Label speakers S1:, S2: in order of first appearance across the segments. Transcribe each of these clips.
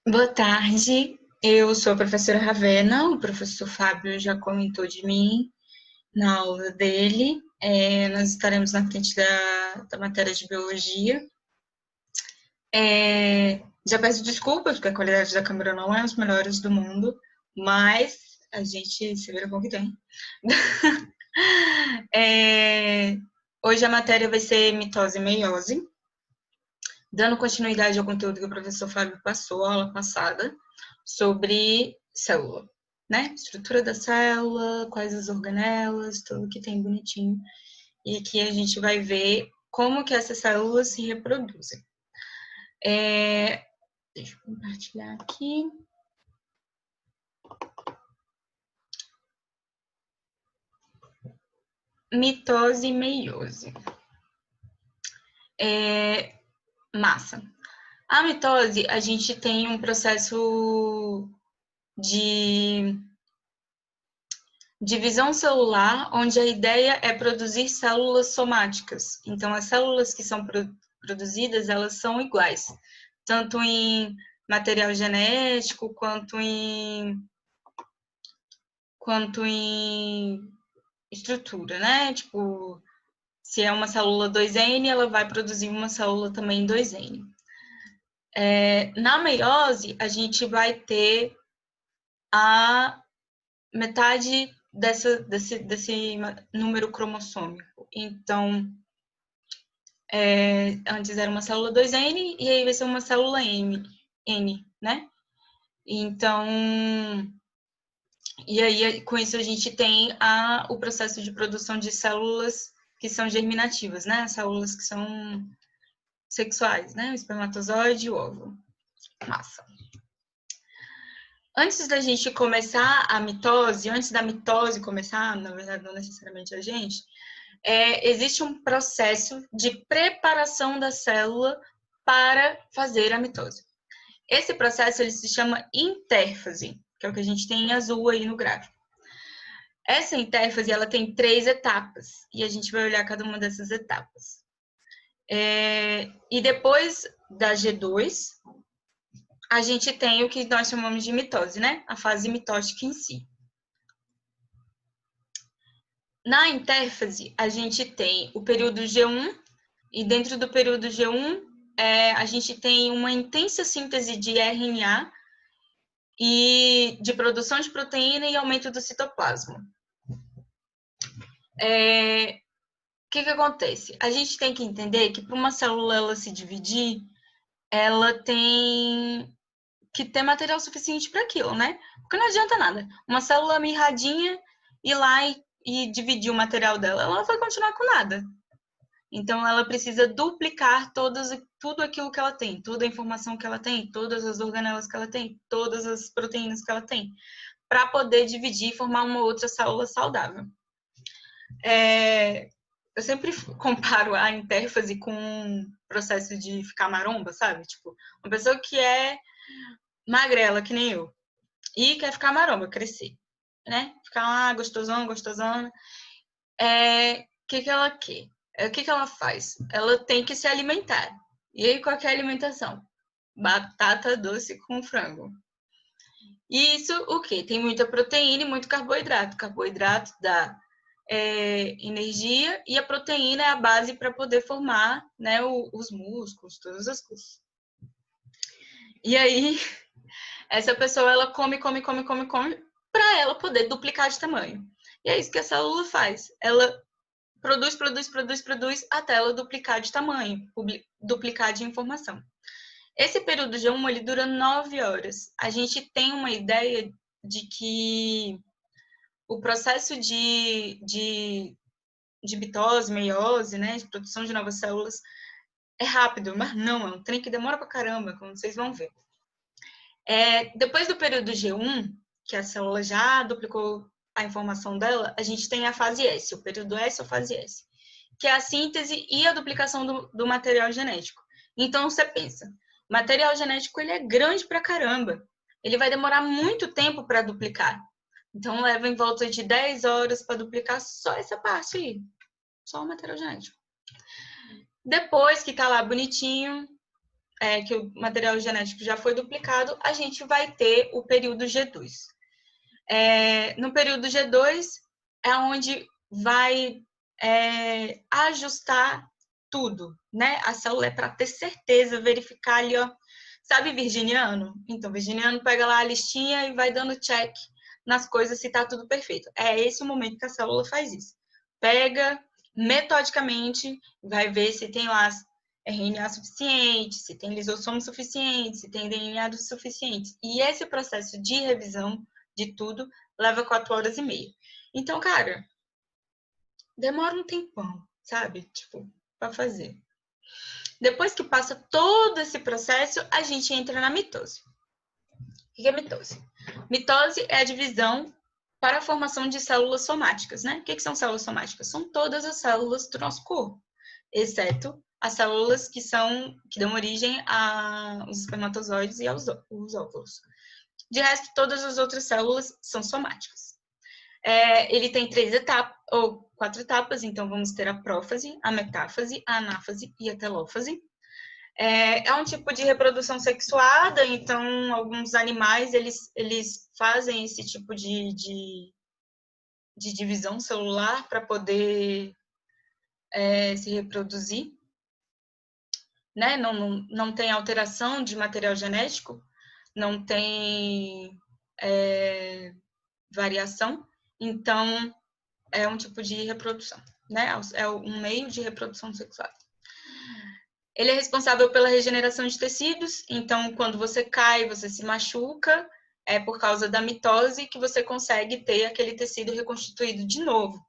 S1: Boa tarde, eu sou a professora Ravena, o professor Fábio já comentou de mim na aula dele. Nós estaremos na frente da matéria de biologia. Já peço desculpas, porque a qualidade da câmera não é as melhores do mundo, mas a gente se vira com o que tem. Hoje a matéria vai ser mitose e meiose, dando continuidade ao conteúdo que o professor Fábio passou, a aula passada, sobre célula, né? Estrutura da célula, quais as organelas, tudo que tem bonitinho. E aqui a gente vai ver como que essas células se reproduzem. Deixa eu compartilhar aqui. Mitose e meiose. Massa. A mitose, a gente tem um processo de divisão celular, onde a ideia é produzir células somáticas. Então, as células que são produzidas, elas são iguais, tanto em material genético, quanto em estrutura, né? Tipo, se é uma célula 2N, ela vai produzir uma célula também 2N. Na meiose, a gente vai ter a metade desse número cromossômico. Então, antes era uma célula 2N e aí vai ser uma célula N, né? Então, e aí com isso a gente tem o processo de produção de células que são germinativas, né? Células que são sexuais, né? O espermatozoide e o óvulo. Massa. Antes da gente começar a mitose, antes da mitose começar, na verdade não necessariamente a gente, existe um processo de preparação da célula para fazer a mitose. Esse processo ele se chama intérfase, que é o que a gente tem em azul aí no gráfico. Essa intérfase ela tem 3 etapas e a gente vai olhar cada uma dessas etapas. E depois da G2, a gente tem o que nós chamamos de mitose, né? A fase mitótica em si. Na intérfase, a gente tem o período G1, e dentro do período G1, a gente tem uma intensa síntese de RNA e de produção de proteína e aumento do citoplasma. O que acontece? A gente tem que entender que para uma célula ela se dividir, ela tem que ter material suficiente para aquilo, né? Porque não adianta nada. Uma célula mirradinha ir lá e dividir o material dela, ela não vai continuar com nada. Então, ela precisa duplicar tudo aquilo que ela tem, toda a informação que ela tem, todas as organelas que ela tem, todas as proteínas que ela tem, para poder dividir e formar uma outra célula saudável. Eu sempre comparo a intérfase com um processo de ficar maromba, sabe? Tipo, uma pessoa que é magrela, que nem eu, e quer ficar maromba, crescer, né? Ficar lá gostosona, gostosona. Que ela quer? O que ela faz? Ela tem que se alimentar. E aí, qual é a alimentação? Batata doce com frango. E isso, o quê? Tem muita proteína e muito carboidrato. Carboidrato dá energia e a proteína é a base para poder formar, né, os músculos, todas as coisas. E aí, essa pessoa, ela come para ela poder duplicar de tamanho. E é isso que a célula faz. Ela produz até ela duplicar de tamanho, duplicar de informação. Esse período G1, ele dura 9 horas. A gente tem uma ideia de que o processo de mitose, meiose, né, de produção de novas células, é rápido, mas não, é um trem que demora pra caramba, como vocês vão ver. Depois do período G1, que a célula já duplicou a informação dela, a gente tem a fase S, o período S ou fase S, que é a síntese e a duplicação do material genético. Então, você pensa, o material genético ele é grande pra caramba, ele vai demorar muito tempo para duplicar. Então, leva em volta de 10 horas para duplicar só essa parte aí, só o material genético. Depois que tá lá bonitinho, que o material genético já foi duplicado, a gente vai ter o período G2. No período G2 é onde vai ajustar tudo, né? A célula é para ter certeza, verificar ali, ó. Sabe virginiano? Então, virginiano pega lá a listinha e vai dando check nas coisas se tá tudo perfeito. É esse o momento que a célula faz isso. Pega metodicamente, vai ver se tem lá RNA suficiente, se tem lisossomo suficiente, se tem DNA suficiente. E esse processo de revisão de tudo leva 4 horas e meia. Então, cara, demora um tempão, sabe? Tipo, para fazer. Depois que passa todo esse processo, a gente entra na mitose. O que é mitose? Mitose é a divisão para a formação de células somáticas, né? O que são células somáticas? São todas as células do nosso corpo, exceto as células que dão origem aos espermatozoides e aos óvulos. De resto, todas as outras células são somáticas. Ele tem 4 etapas, então vamos ter a prófase, a metáfase, a anáfase e a telófase. É um tipo de reprodução sexuada, então alguns animais eles fazem esse tipo de divisão celular para poder se reproduzir, né? Não tem alteração de material genético, não tem variação, então é um tipo de reprodução, né? É um meio de reprodução sexual. Ele é responsável pela regeneração de tecidos, então quando você cai, você se machuca, é por causa da mitose que você consegue ter aquele tecido reconstituído de novo.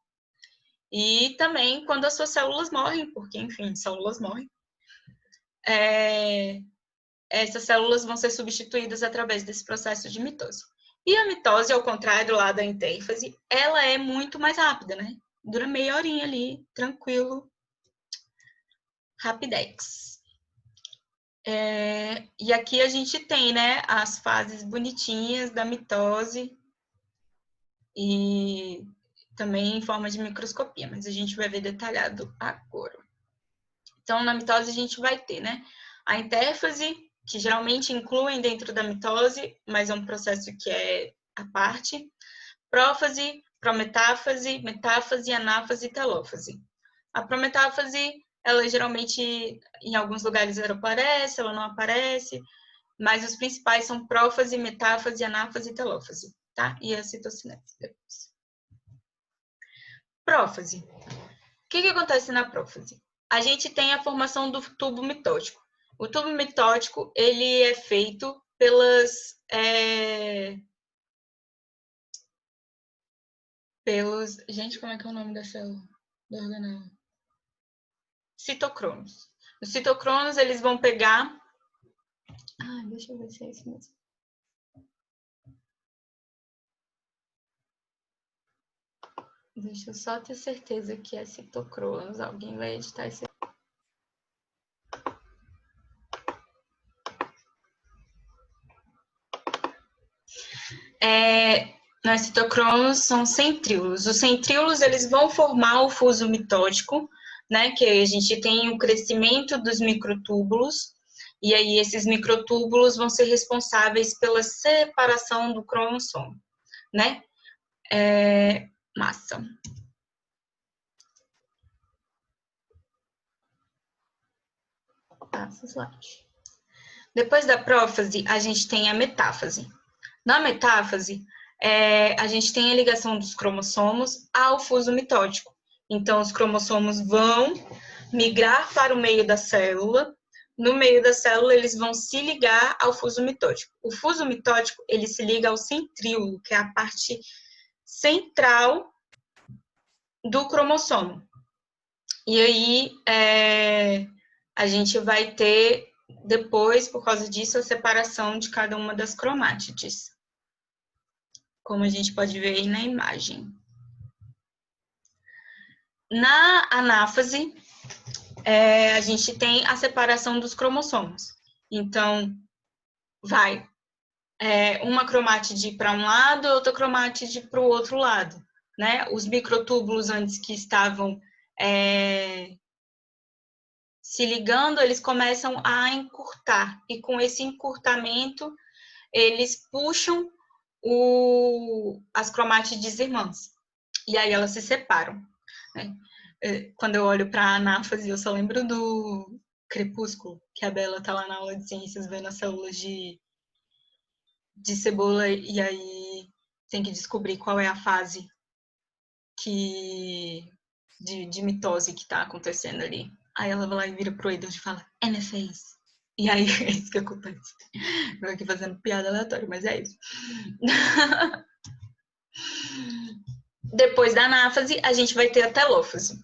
S1: E também quando as suas células morrem, porque, enfim, células morrem, essas células vão ser substituídas através desse processo de mitose. E a mitose, ao contrário lá da intérfase, ela é muito mais rápida, né? Dura meia horinha ali, tranquilo, rapidex. E aqui a gente tem, né, as fases bonitinhas da mitose e também em forma de microscopia, mas a gente vai ver detalhado agora. Então, na mitose a gente vai ter, né, a intérfase, que geralmente incluem dentro da mitose, mas é um processo que é à parte, prófase, prometáfase, metáfase, anáfase e telófase. A prometáfase, ela geralmente, em alguns lugares, ela aparece, ela não aparece, mas os principais são prófase, metáfase, anáfase e telófase, tá? E a citocinese depois. Prófase. O que acontece na prófase? A gente tem a formação do tubo mitótico. O tubo mitótico, ele é feito pelos... Gente, como é que é o nome da célula? Do organelo? Citocronos. Os citocronos, eles vão pegar... deixa eu ver se é isso mesmo. Deixa eu só ter certeza que é citocronos. Alguém vai editar esse... Não é citocronos, são centríolos. Os centríolos, eles vão formar o fuso mitótico, né? Que a gente tem o crescimento dos microtúbulos, e aí esses microtúbulos vão ser responsáveis pela separação do cromossomo, né? Massa. Passa o slide. Depois da prófase, a gente tem a metáfase. Na metáfase, a gente tem a ligação dos cromossomos ao fuso mitótico. Então, os cromossomos vão migrar para o meio da célula. No meio da célula, eles vão se ligar ao fuso mitótico. O fuso mitótico, ele se liga ao centríolo, que é a parte central do cromossomo. E aí, a gente vai ter, depois, por causa disso, a separação de cada uma das cromátides, como a gente pode ver aí na imagem. Na anáfase, a gente tem a separação dos cromossomos. Então, vai uma cromátide para um lado, outra cromátide para o outro lado, né? Os microtúbulos antes que estavam se ligando, eles começam a encurtar. E com esse encurtamento, eles puxam as cromátides irmãs. E aí elas se separam. Né? Quando eu olho para a anáfase, eu só lembro do Crepúsculo, que a Bella tá lá na aula de ciências vendo as células de cebola e aí tem que descobrir qual é a fase de mitose que tá acontecendo ali. Aí ela vai lá e vira pro Edward e fala, NFAs. E aí é isso que acontece. Eu aqui fazendo piada aleatória, mas é isso. Depois da anáfase, a gente vai ter a telófase.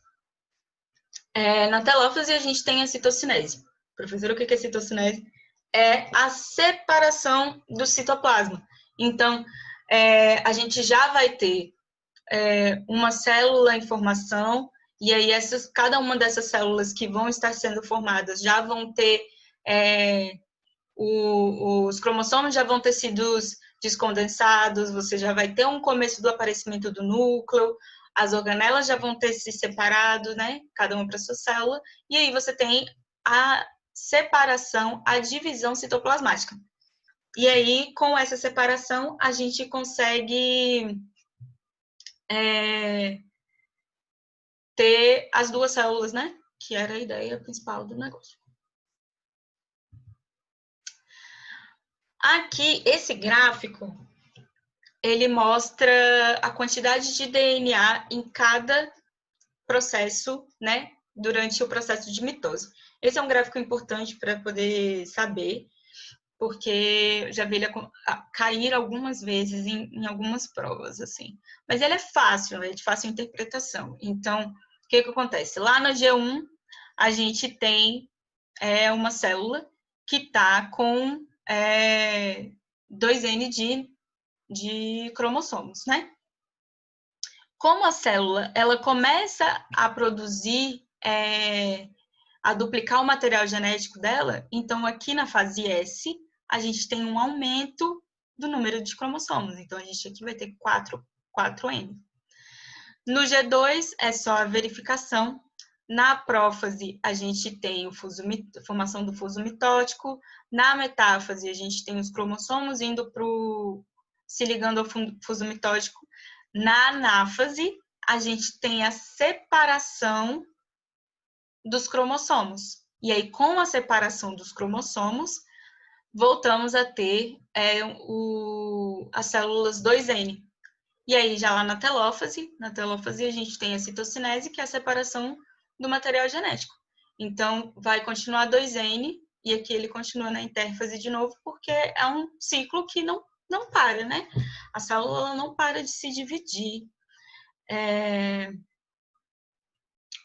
S1: Na telófase, a gente tem a citocinese. Professor, o que é citocinese? É a separação do citoplasma. Então, a gente já vai ter uma célula em formação, e aí cada uma dessas células que vão estar sendo formadas já vão ter os cromossomos já vão ter sido descondensados, você já vai ter um começo do aparecimento do núcleo, as organelas já vão ter se separado, né? Cada uma para sua célula, e aí você tem a separação, a divisão citoplasmática. E aí, com essa separação, a gente consegue ter as duas células, né? Que era a ideia principal do negócio. Aqui, esse gráfico, ele mostra a quantidade de DNA em cada processo, né? Durante o processo de mitose. Esse é um gráfico importante para poder saber, porque já vi ele cair algumas vezes em algumas provas, assim. Mas ele é fácil, é de fácil interpretação. Então, o que acontece? Lá na G1, a gente tem uma célula que está com 2N de cromossomos, né? Como a célula ela começa a produzir, a duplicar o material genético dela, então aqui na fase S, a gente tem um aumento do número de cromossomos. Então, a gente aqui vai ter 4N. No G2, é só a verificação. Na prófase, a gente tem a formação do fuso mitótico. Na metáfase, a gente tem os cromossomos indo se ligando ao fuso mitótico. Na anáfase, a gente tem a separação dos cromossomos. E aí, com a separação dos cromossomos, voltamos a ter as células 2N. E aí, já lá na telófase a gente tem a citocinese, que é a separação do material genético. Então, vai continuar 2N, e aqui ele continua na intérfase de novo, porque é um ciclo que não para, né? A célula não para de se dividir.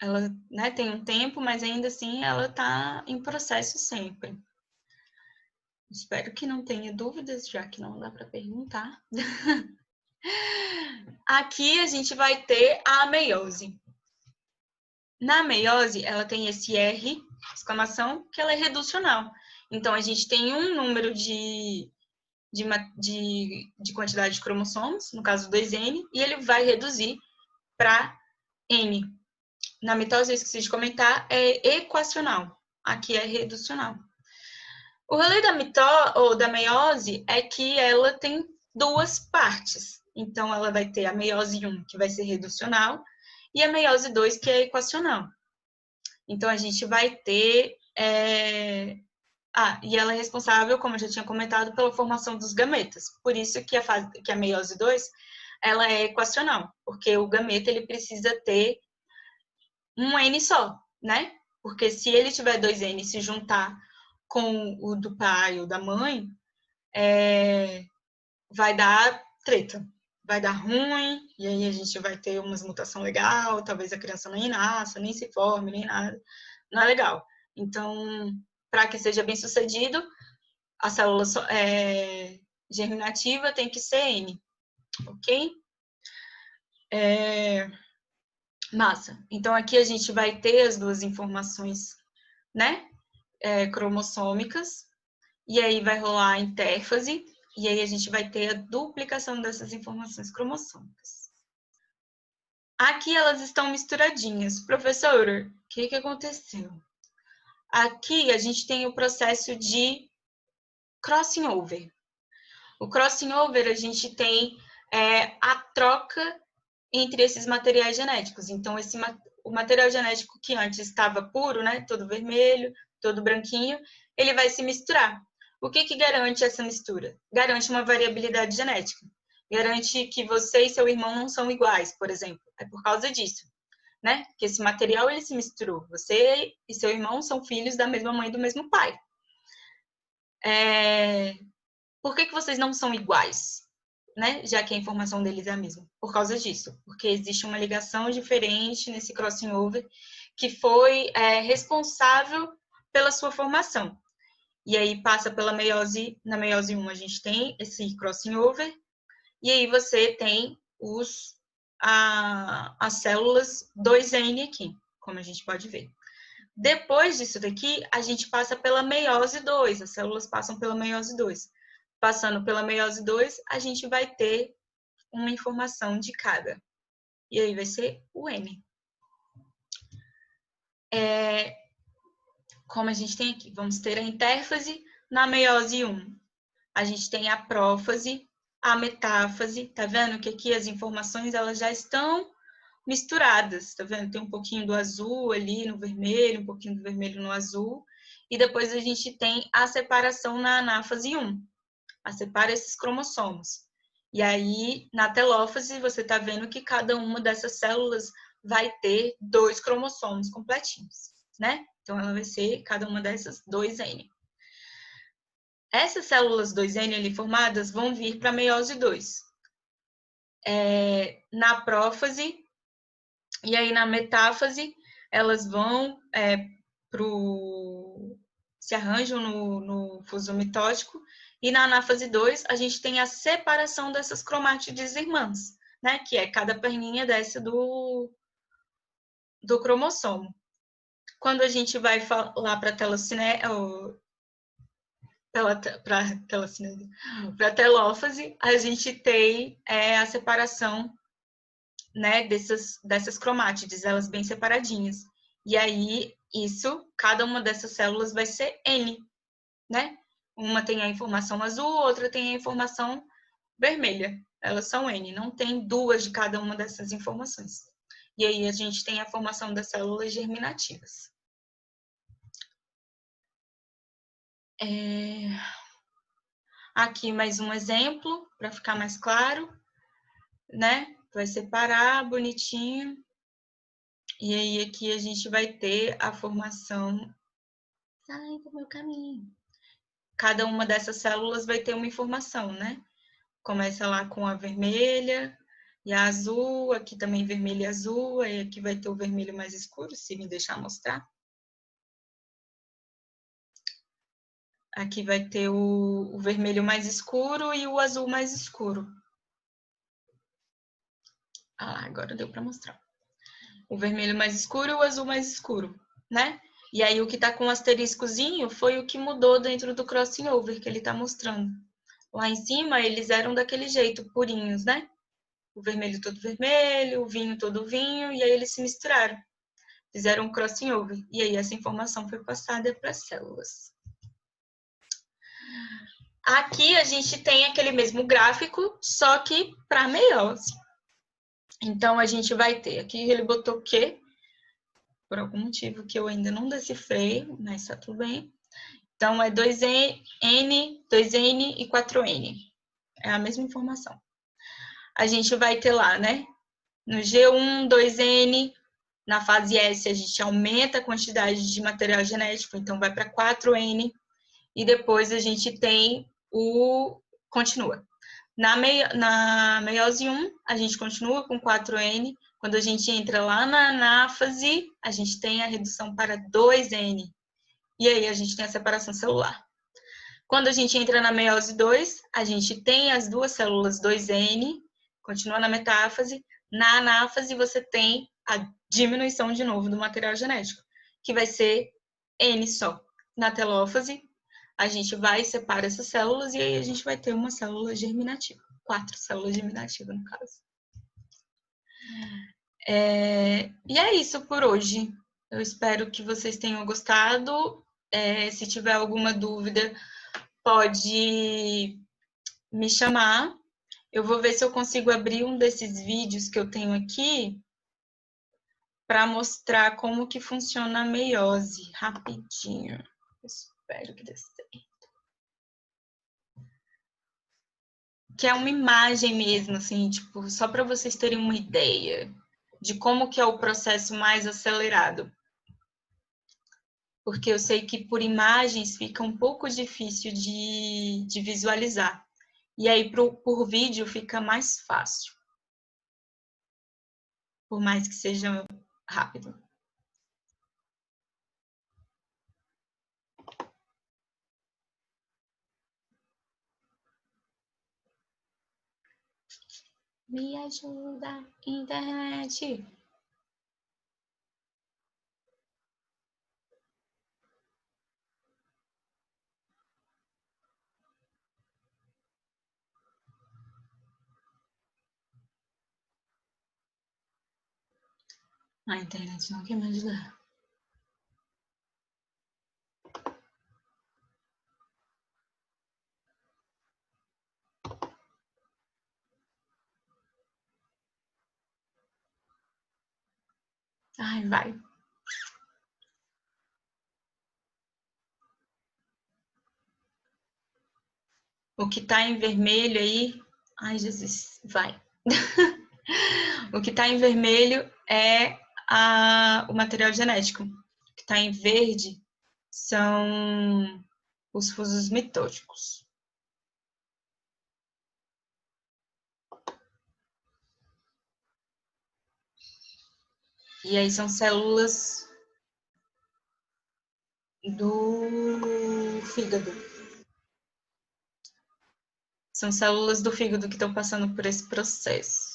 S1: Ela, né, tem um tempo, mas ainda assim ela está em processo sempre. Espero que não tenha dúvidas, já que não dá para perguntar. Aqui a gente vai ter a meiose. Na meiose, ela tem esse R, exclamação, que ela é reducional. Então, a gente tem um número de quantidade de cromossomos, no caso 2N, e ele vai reduzir para N. Na mitose, eu esqueci de comentar, é equacional. Aqui é reducional. O rolê da meiose é que ela tem duas partes. Então, ela vai ter a meiose 1, que vai ser reducional, e a meiose 2, que é equacional. Então, a gente vai ter... e ela é responsável, como eu já tinha comentado, pela formação dos gametas. Por isso que a meiose 2, ela é equacional, porque o gameta ele precisa ter um N só, né? Porque se ele tiver 2N e se juntar com o do pai ou da mãe, vai dar treta, vai dar ruim, e aí a gente vai ter umas mutação legal, talvez a criança nem nasça, nem se forme, nem nada. Não é legal. Então, para que seja bem sucedido, a célula germinativa tem que ser N, ok? Massa. Então, aqui a gente vai ter as duas informações, né? Cromossômicas, e aí vai rolar a intérfase, e aí a gente vai ter a duplicação dessas informações cromossômicas. Aqui elas estão misturadinhas. Professora, o que aconteceu? Aqui a gente tem o processo de crossing over. O crossing over, a gente tem a troca entre esses materiais genéticos. Então, o material genético que antes estava puro, né, todo vermelho, todo branquinho, ele vai se misturar. O que garante essa mistura? Garante uma variabilidade genética. Garante que você e seu irmão não são iguais, por exemplo. É por causa disso, né? Que esse material ele se misturou. Você e seu irmão são filhos da mesma mãe e do mesmo pai. Por que vocês não são iguais? Né? Já que a informação deles é a mesma. Por causa disso. Porque existe uma ligação diferente nesse crossing over que foi responsável pela sua formação. E aí passa pela meiose. Na meiose 1 a gente tem esse crossing over. E aí você tem as células 2N aqui, como a gente pode ver. Depois disso daqui, a gente passa pela meiose 2. As células passam pela meiose 2. Passando pela meiose 2, a gente vai ter uma informação de cada. E aí vai ser o N. Como a gente tem aqui, vamos ter a intérfase na meiose 1. A gente tem a prófase, a metáfase, tá vendo que aqui as informações elas já estão misturadas, tá vendo? Tem um pouquinho do azul ali no vermelho, um pouquinho do vermelho no azul, e depois a gente tem a separação na anáfase 1. Separa esses cromossomos. E aí, na telófase, você está vendo que cada uma dessas células vai ter 2 cromossomos completinhos, né? Então, ela vai ser, cada uma dessas, 2N. Essas células 2N ali formadas vão vir para a meiose 2. Na prófase, e aí na metáfase, elas vão se arranjam no fuso mitótico. E na anáfase 2, a gente tem a separação dessas cromátides irmãs, né? Que é cada perninha dessa do cromossomo. Quando a gente vai lá para a telófase, a gente tem a separação, né, dessas cromátides, elas bem separadinhas. E aí, cada uma dessas células vai ser N, né? Uma tem a informação azul, outra tem a informação vermelha. Elas são N, não tem 2 de cada uma dessas informações. E aí a gente tem a formação das células germinativas. Aqui mais um exemplo, para ficar mais claro, né? Vai separar bonitinho. E aí aqui a gente vai ter a formação. Sai do meu caminho. Cada uma dessas células vai ter uma informação, né? Começa lá com a vermelha e a azul, aqui também vermelho e azul, aí aqui vai ter o vermelho mais escuro, se me deixar mostrar. Aqui vai ter o vermelho mais escuro e o azul mais escuro. Agora deu para mostrar. O vermelho mais escuro e o azul mais escuro, né? E aí o que tá com o asteriscozinho foi o que mudou dentro do crossing over que ele tá mostrando. Lá em cima eles eram daquele jeito, purinhos, né? O vermelho todo vermelho, o vinho todo vinho, e aí eles se misturaram. Fizeram um crossing over. E aí essa informação foi passada para as células. Aqui a gente tem aquele mesmo gráfico, só que para meiose. Então, a gente vai ter, aqui ele botou Q, por algum motivo que eu ainda não decifrei, mas tá tudo bem. Então, é 2N e 4N. É a mesma informação. A gente vai ter lá, né? No G1, 2N, na fase S, a gente aumenta a quantidade de material genético, então vai para 4N, e depois a gente tem continua. Na meiose 1, a gente continua com 4N. Quando a gente entra lá na anáfase, a gente tem a redução para 2N. E aí a gente tem a separação celular. Quando a gente entra na meiose 2, a gente tem as duas células 2N, continua na metáfase. Na anáfase, você tem a diminuição de novo do material genético, que vai ser N só. Na telófase, a gente vai e separa essas células e aí a gente vai ter uma célula germinativa. 4 células germinativas, no caso. E é isso por hoje. Eu espero que vocês tenham gostado. Se tiver alguma dúvida, pode me chamar. Eu vou ver se eu consigo abrir um desses vídeos que eu tenho aqui para mostrar como que funciona a meiose, rapidinho. Espero que dê certo. Que é uma imagem mesmo, assim, tipo, só para vocês terem uma ideia de como que é o processo mais acelerado. Porque eu sei que por imagens fica um pouco difícil de visualizar. E aí, por vídeo, fica mais fácil. Por mais que seja rápido. Me ajuda, internet. A internet não quer me ajudar. Ai, vai. O que tá em vermelho aí... Ai, Jesus, vai. O que tá em vermelho é o material genético. O que tá em verde são os fusos mitocôndrios. E aí são células do fígado. São células do fígado que estão passando por esse processo.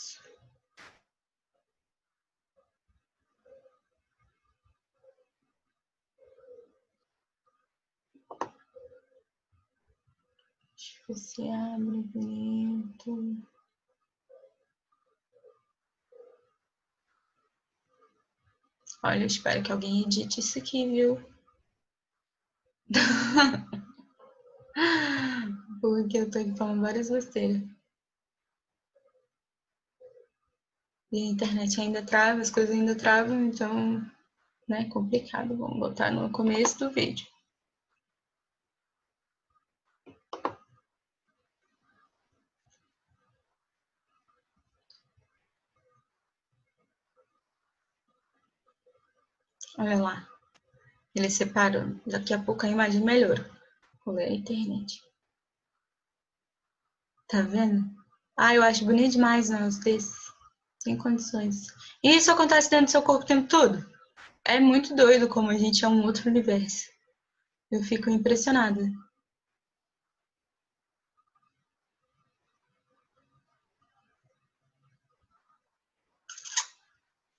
S1: Deixa eu ver se abre bonito. Olha, eu espero que alguém edite isso aqui, viu? Porque eu tô aqui falando várias besteiras. E a internet ainda trava, as coisas ainda travam, então, né, complicado. Vamos botar no começo do vídeo. Olha lá, ele separou. Daqui a pouco a imagem melhora. Vou ler a internet. Tá vendo? Ah, eu acho bonito demais um negócio desse. Sem condições. E isso acontece dentro do seu corpo o tempo todo. É muito doido como a gente é um outro universo. Eu fico impressionada.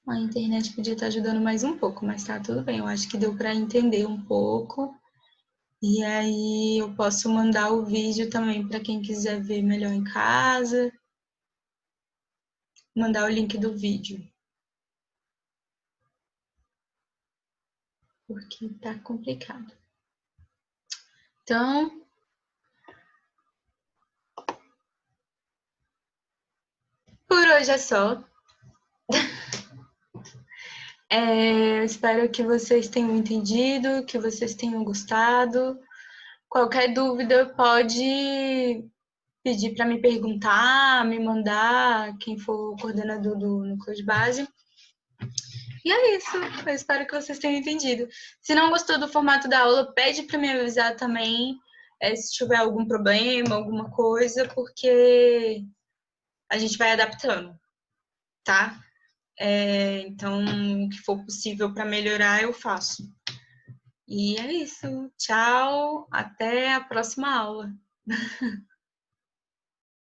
S1: A internet podia estar ajudando mais um pouco, mas tá tudo bem. Eu acho que deu para entender um pouco. E aí eu posso mandar o vídeo também para quem quiser ver melhor em casa. Mandar o link do vídeo. Porque tá complicado. Então, por hoje é só. Espero que vocês tenham entendido, que vocês tenham gostado. Qualquer dúvida pode pedir para me perguntar, me mandar, quem for o coordenador do núcleo de base. E é isso, eu espero que vocês tenham entendido. Se não gostou do formato da aula, pede para me avisar também, se tiver algum problema, alguma coisa, porque a gente vai adaptando, tá? Então, o que for possível para melhorar, eu faço. E é isso. Tchau, até a próxima aula.